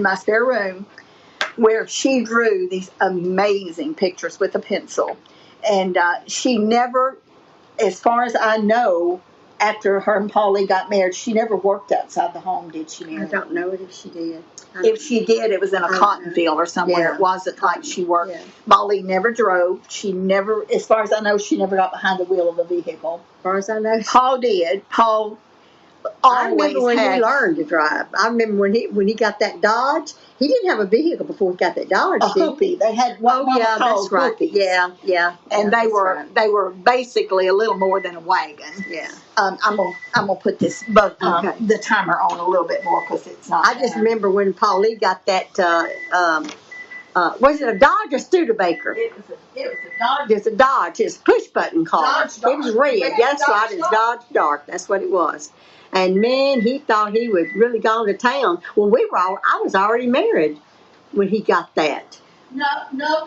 my spare room where she drew these amazing pictures with a pencil. And she never, as far as I know, after her and Paulie got married, she never worked outside the home, did she, Mary? I don't know if she did. If she did, it was in a cotton field or somewhere. Yeah. It wasn't like she worked. Yeah. Molly never drove. She never, as far as I know, she never got behind the wheel of a vehicle. As far as I know. Paul did. Paul I remember when he learned to drive. I remember when he got that Dodge. He didn't have a vehicle before he got that Dodge. A Hoopie. They had that's right. Hoopies. Yeah. And they were basically a little more than a wagon. Yeah. I'm gonna put this the timer on a little bit more because it's not. I just remember when Paul Lee got that. Was it a Dodge or Studebaker? It was a Dodge. It's a Dodge. It's a push button car. Dodge. It was red. That's right. It's Dodge Dark. That's what it was. And man, he thought he was really gone to town. Well, I was already married when he got that. No,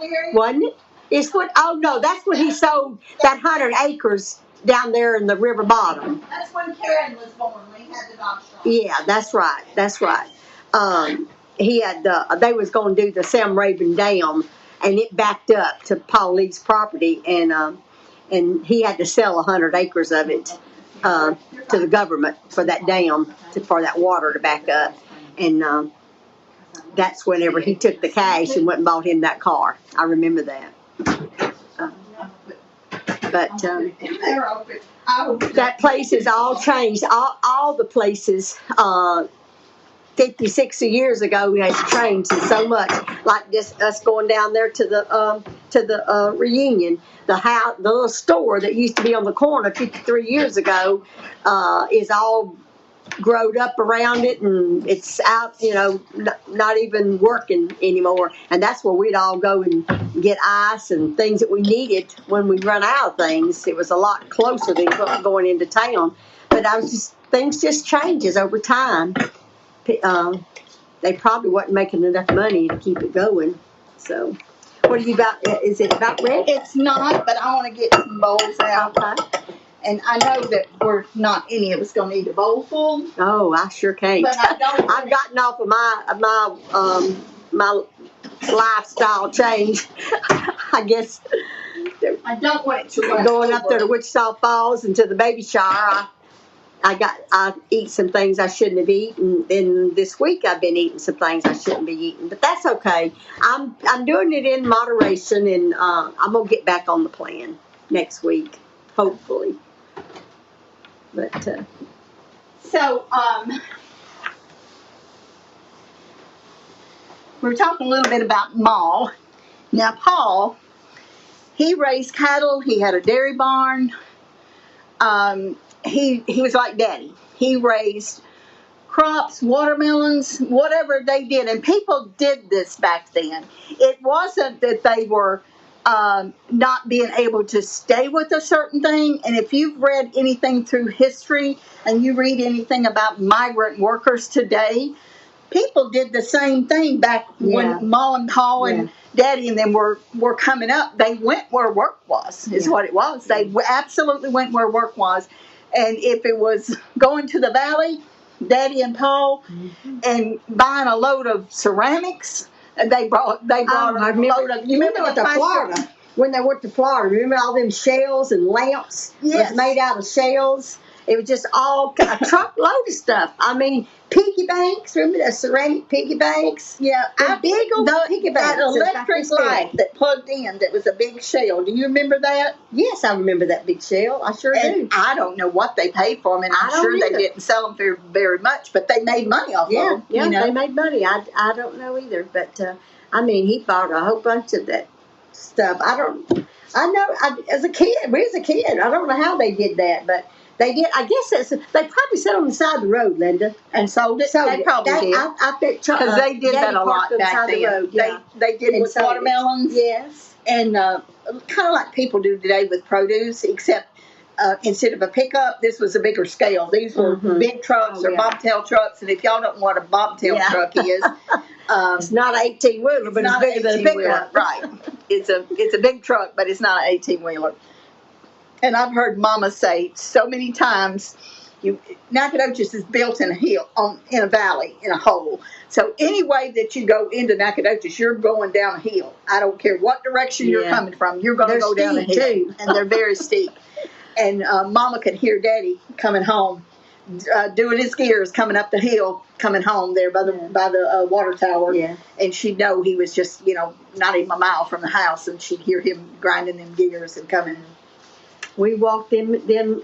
Mary. Wasn't it? It's what? Oh no, that's when he sold that 100 acres down there in the river bottom. That's when Karen was born. When he had the Dodge Dark. Yeah, that's right. That's right. He had they was going to do the Sam Raven Dam, and it backed up to Paul Lee's property, and he had to sell 100 acres of it. To the government for that dam, for that water to back up. And that's whenever he took the cash and went and bought him that car. I remember that. But that place has all changed. All the places 50, 60 years ago has changed so much. Like just us going down there to the reunion. The little store that used to be on the corner 53 years ago is all growed up around it, and it's out, not even working anymore. And that's where we'd all go and get ice and things that we needed when we run out of things. It was a lot closer than going into town. But things just changes over time. They probably wasn't making enough money to keep it going. So. What are you about? Is it about red? It's not, but I want to get some bowls out. Okay. And I know that we're not any of us going to eat a bowl full. Oh, I sure can't. But I don't. I've gotten off of my lifestyle change. I guess. I don't want it to run going over. Up there to Wichita Falls and to the baby shower. I eat some things I shouldn't have eaten. And this week I've been eating some things I shouldn't be eating. But that's okay. I'm doing it in moderation, and I'm gonna get back on the plan next week, hopefully. But we're talking a little bit about Ma. Now Paul, he raised cattle. He had a dairy barn. He was like Daddy. He raised crops, watermelons, whatever they did. And people did this back then. It wasn't that they were not being able to stay with a certain thing. And if you've read anything through history and you read anything about migrant workers today, people did the same thing back when Ma and Paul and Daddy and them were coming up. They went where work was, is what it was. They absolutely went where work was. And if it was going to the valley, Daddy and Paul, and buying a load of ceramics, they brought a load of. You remember the Florida? When they went to Florida, remember all them shells and lamps? Yes. It was made out of shells. It was just all a truckload of stuff. I mean, piggy banks. Remember the ceramic piggy banks? Yeah, big old piggy banks. That electric light that plugged in that was a big shell. Do you remember that? Yes, I remember that big shell. I sure do. I don't know what they paid for them, and I'm sure they didn't sell them for very much, but they made money off of them. Yeah, they made money. I don't know either, but I mean, he bought a whole bunch of that stuff. As a kid, I don't know how they did that, but They did. I guess they probably sat on the side of the road, Linda, and sold it. Sold they it. probably did. I bet because they did that a lot back then. Road, yeah. They did it with watermelons. Yes. And kind of like people do today with produce, except instead of a pickup, this was a bigger scale. These were big trucks or bobtail trucks. And if y'all don't know what a bobtail truck is, it's not an 18-wheeler, but it's bigger than a pickup. Right. It's a big truck, but it's not an 18-wheeler. And I've heard Mama say so many times, Nacogdoches is built in a hill, in a valley, in a hole. So any way that you go into Nacogdoches, you're going down a hill. I don't care what direction you're coming from, you're going to go down a hill. Too. And they're very steep. And Mama could hear Daddy coming home, doing his gears, coming up the hill, coming home there by the water tower. Yeah. And she'd know he was just, not even a mile from the house, and she'd hear him grinding them gears and coming. We walked them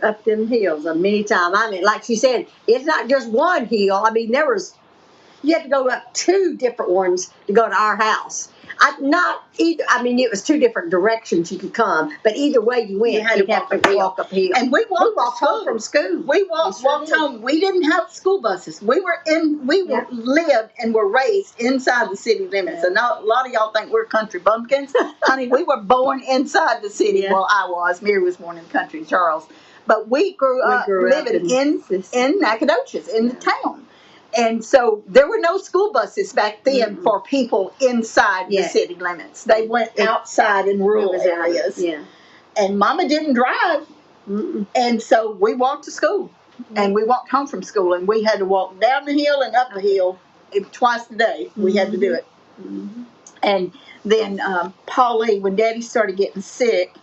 up them hills many times. I mean, like she said, it's not just one hill. I mean, you had to go up 2 different ones to go to our house. It was 2 different directions you could come, but either way you went, you'd have to walk uphill. And we walked home from school. We walked home. We didn't have school buses. We lived and were raised inside the city limits. Yeah. And a lot of y'all think we're country bumpkins. Honey, we were born inside the city. Yeah. Well, I was. Mary was born in the country, Charles. But we grew up living in Nacogdoches, in the town. And so there were no school buses back then for people inside the city limits. They went outside in rural areas. Yeah. And Mama didn't drive. Mm-mm. And so we walked to school. Mm-hmm. And we walked home from school. And we had to walk down the hill and up the hill twice a day. We had to do it. Mm-hmm. And then Paulie, when Daddy started getting sick,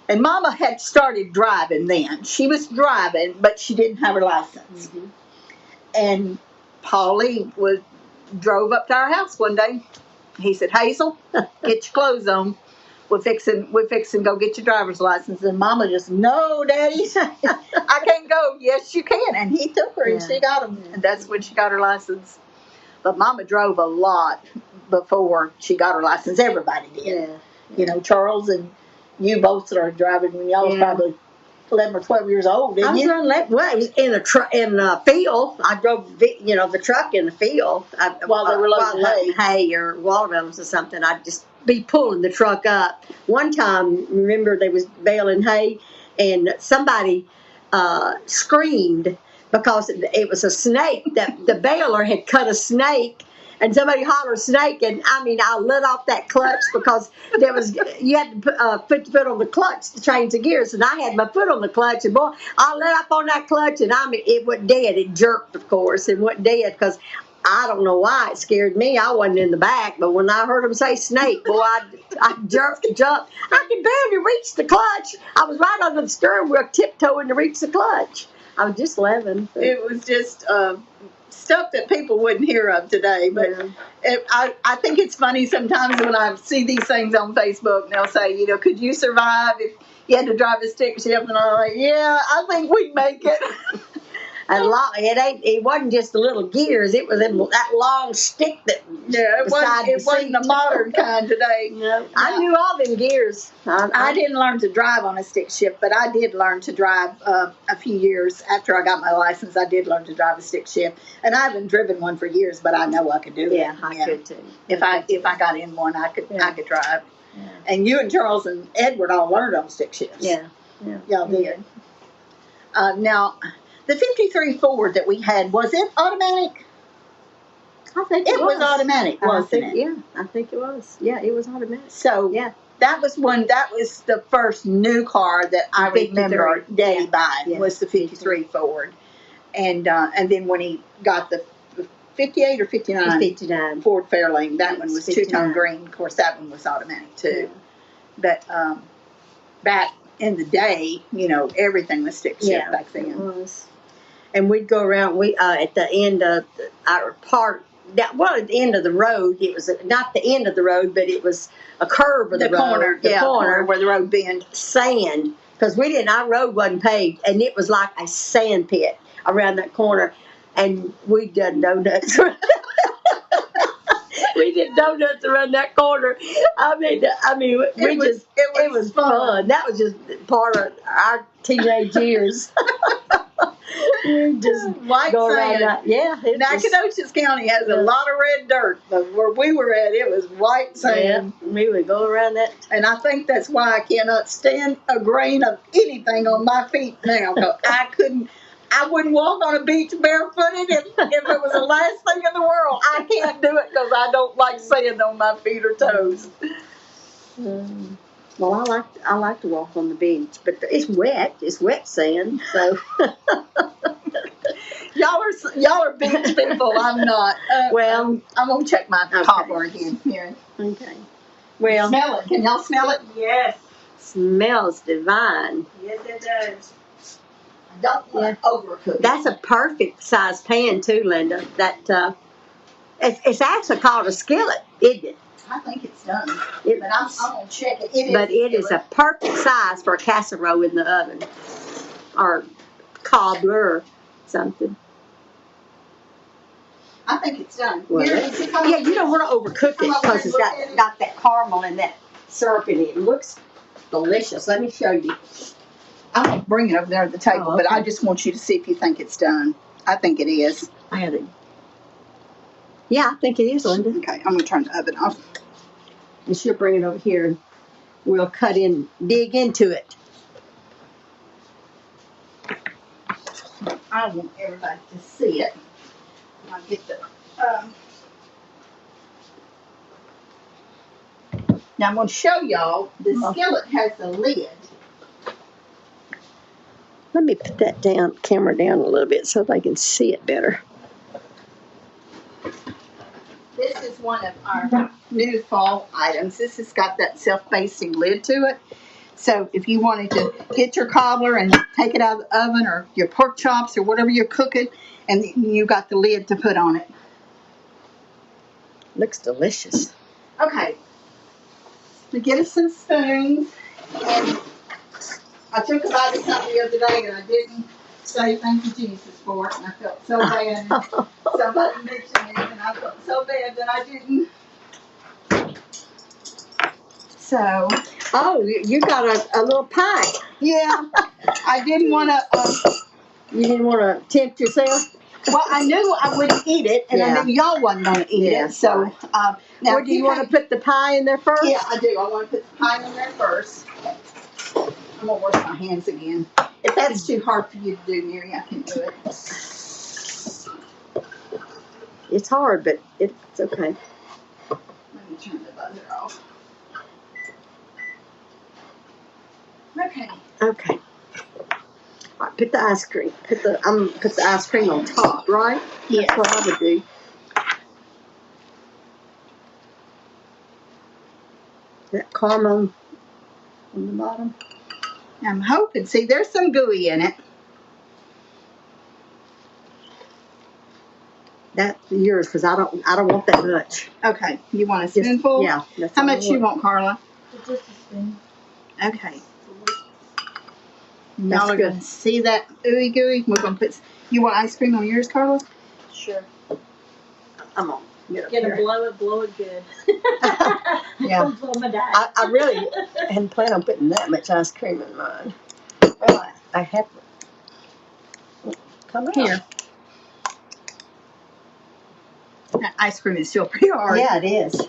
and Mama had started driving then. She was driving, but she didn't have her license. Mm-hmm. And Paulie drove up to our house one day. He said, "Hazel, get your clothes on. We're fixing to go get your driver's license." And Mama just, "No, Daddy, I can't go." "Yes, you can." And he took her and she got him. And that's when she got her license. But Mama drove a lot before she got her license. Everybody did. Yeah. Charles and you both started driving when y'all was probably 11 or 12 years old, didn't you? It was in a field. I drove, the truck in the field. While they were loading hay or watermelons or something. I'd just be pulling the truck up. One time, remember, they was baling hay, and somebody screamed because it was a snake. That the baler had cut a snake. And somebody hollered snake, and I let off that clutch because you had to put your foot on the clutch to change the gears, and I had my foot on the clutch, and boy, I let off on that clutch, and it went dead. It jerked, of course, and went dead because I don't know why it scared me. I wasn't in the back, but when I heard them say snake, boy, I jumped. I could barely reach the clutch. I was right under the steering wheel, tiptoeing to reach the clutch. I was just 11. So. It was just stuff that people wouldn't hear of today. But I think it's funny sometimes when I see these things on Facebook, and they'll say, could you survive if you had to drive a stick shift? And I'm like, yeah, I think we'd make it. It wasn't just the little gears. It was that long stick that. Yeah, it wasn't a modern kind today. No. I knew all them gears. I didn't learn to drive on a stick shift, but I did learn to drive a few years after I got my license. I did learn to drive a stick shift, and I haven't driven one for years, but I know I could do it. Yeah, I could too. If I got in one, I could drive. Yeah. And you and Charles and Edward all learned on stick shifts. Yeah. Y'all did. Now. The 53 Ford that we had, was it automatic? I think it was automatic, wasn't it? Yeah, I think it was. Yeah, it was automatic. So that was the first new car that I remember Daddy buying was the 53 Ford. And then when he got the 58 or 59 Ford Fairlane, that one was two-tone green. Of course, that one was automatic too. Yeah. But back in the day, everything was stick shift back then. It was. And we'd go around. At the end of our park. At the end of the road. It was not the end of the road, but it was a curve of the road. The corner where the road bent. Sand, because our road wasn't paved, and it was like a sand pit around that corner, and we done donuts. We did donuts around that corner. It was fun. That was just part of our teenage years. We just White go around sand. that. Yeah. It was, Nacogdoches County has a lot of red dirt, but where we were at, it was white sand. yeah, we would go around that. And I think that's why I cannot stand a grain of anything on my feet now. 'Cause I wouldn't walk on a beach barefooted if it was the last thing in the world. I can't do it because I don't like sand on my feet or toes. Well, I like to walk on the beach, but it's wet. It's wet sand, so. Y'all are beach people. I'm not. Well, I'm gonna check my okay. cobbler again here. Okay. Well, Smell it. Can y'all smell it? Yes. smells divine. Yes, it does. I don't want to overcook it. That's a perfect size pan too, Linda. That it's actually called a skillet, isn't it? I think it's done, It- but I'm gonna check it. It is a perfect size for a casserole in the oven, or cobbler or something. I think it's done. Well, Here, is it coming? Yeah, you don't want to overcook it because it's got that caramel and that syrup in it. It looks delicious. Let me show you. I'm gonna bring it over there at the table, Oh, but I okay. just want you to see if you think it's done. I think it is. I had it. Yeah, I think it is, Linda. Okay, I'm gonna turn the oven off. And she'll bring it over here and we'll dig into it. I want everybody to see it. I'll get the. Now I'm going to show y'all the skillet has a lid. Let me put that camera down a little bit so they can see it better. This is one of our new fall items. This has got that self-facing lid to it. So if you wanted to get your cobbler and take it out of the oven, or your pork chops or whatever you're cooking, and you got the lid to put on it. Looks delicious. Okay. To get us some spoons, and I took a bite of something the other day and I didn't say thank you Jesus for it, and I felt so bad. And somebody mentioned it, and I felt so bad that I didn't. So. Oh, you got a little pie. Yeah, I didn't want to. You didn't want to tempt yourself? Well, I knew I wouldn't eat it, and I knew y'all wasn't going to eat it. So, now Or do you want to put the pie in there first? Yeah, I do. I want to put the pie in there first. I'm going to wash my hands again. If that's too hard for you to do, Mary, I can do it. It's hard, but it's okay. Let me turn the buzzer off. Okay. Okay. All right, put the ice cream. Put the ice cream on top, right? Yes. That's what I would do. That caramel on the bottom. I'm hoping. See, there's some gooey in it. That's yours because I don't want that much. Okay. You want a spoonful? Yeah. That's How all I much you want, Carla? Just a spoon. Okay. That's Y'all are good. going to see that ooey gooey. We're going to put. You want ice cream on yours, Carla? Sure. I'm on. Gonna blow it good. Yeah. Don't blow my diet. I really hadn't planned on putting that much ice cream in mine. Well, I have to come out. Here. That ice cream is still pretty hard. Yeah, it is.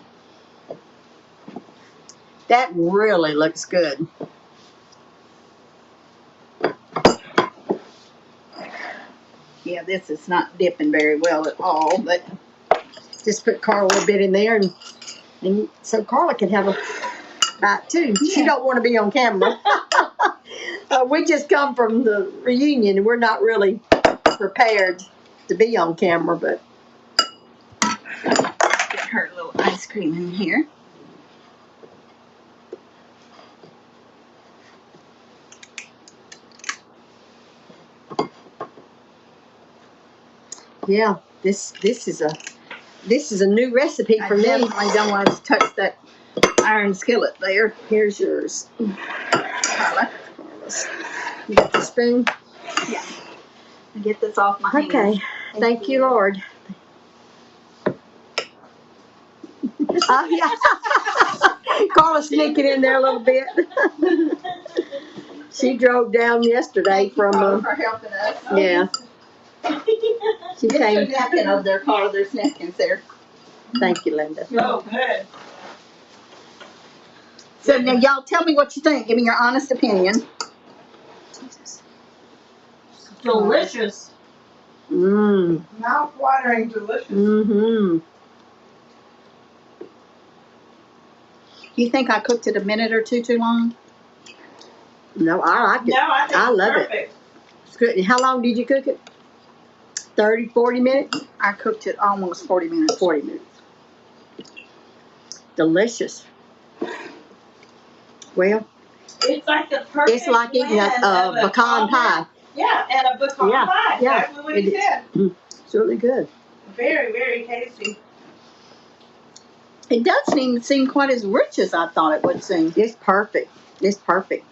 That really looks good. Yeah, this is not dipping very well at all, but Just put Carla a bit in there, and so Carla can have a bite too. She don't want to be on camera. We just come from the reunion, and we're not really prepared to be on camera, but get her a little ice cream in here. yeah, this is a new recipe for I me. definitely don't want to touch that iron skillet there. Here's yours. Carla. You got the spoon? Yeah. Get this off my hands. Okay. Thank you, Lord. Oh, yeah. Carla sneaking in there a little bit. She drove down yesterday Thank you, from. Carla, for helping us. Yeah. She Get came. your napkin over there, Carla. There's napkins there. Thank you, Linda. Oh, good. So now, y'all tell me what you think. Give me your honest opinion. Delicious. Mmm. Mouth-watering, delicious. Mm-hmm. You think I cooked it a minute or two too long? No, I like it. No, I think I it's love it. perfect. It's good. And how long did you cook it? 30, 40 minutes? I cooked it almost 40 minutes. 40 minutes. Delicious. Well, It's like the perfect it's like eating a blend of pecan pie. Yeah, and a pecan Yeah, pie. yeah, Exactly what he it is. said. It's really good. Very, very tasty. It doesn't even seem quite as rich as I thought it would seem. It's perfect. It's perfect.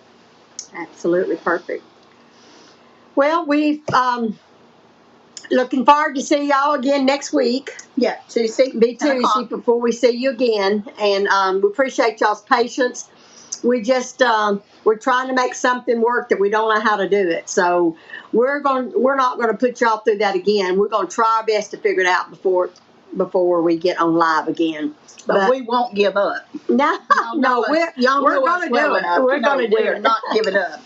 Absolutely perfect. Well, we've looking forward to see y'all again next week. Yeah, Tuesday. Be 10 o'clock. Tuesday before we see you again, and we appreciate y'all's patience. We just we're trying to make something work that we don't know how to do it. So we're not going to put y'all through that again. We're going to try our best to figure it out before we get on live again. But we won't give up. No, we're going to do it. We're going to do We're it. not giving up.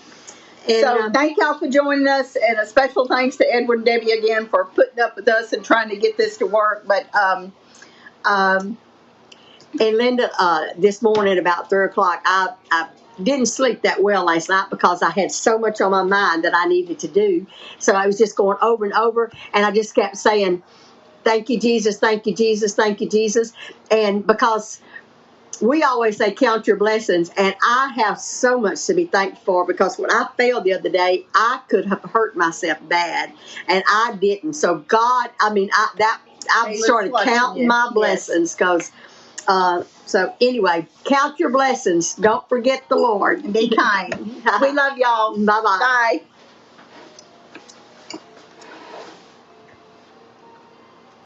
And, So thank y'all for joining us, and a special thanks to Edward and Debbie again for putting up with us and trying to get this to work. But and Linda, this morning about 3 o'clock, I didn't sleep that well last night because I had so much on my mind that I needed to do. So I was just going over and over, and I just kept saying, "Thank you, Jesus. Thank you, Jesus. Thank you, Jesus." And because we always say count your blessings, and I have so much to be thankful for, because when I failed the other day, I could have hurt myself bad, and I didn't. So God, I started counting my blessings, because so anyway, count your blessings. Don't forget the Lord. be kind. We love y'all. Bye-bye. Bye.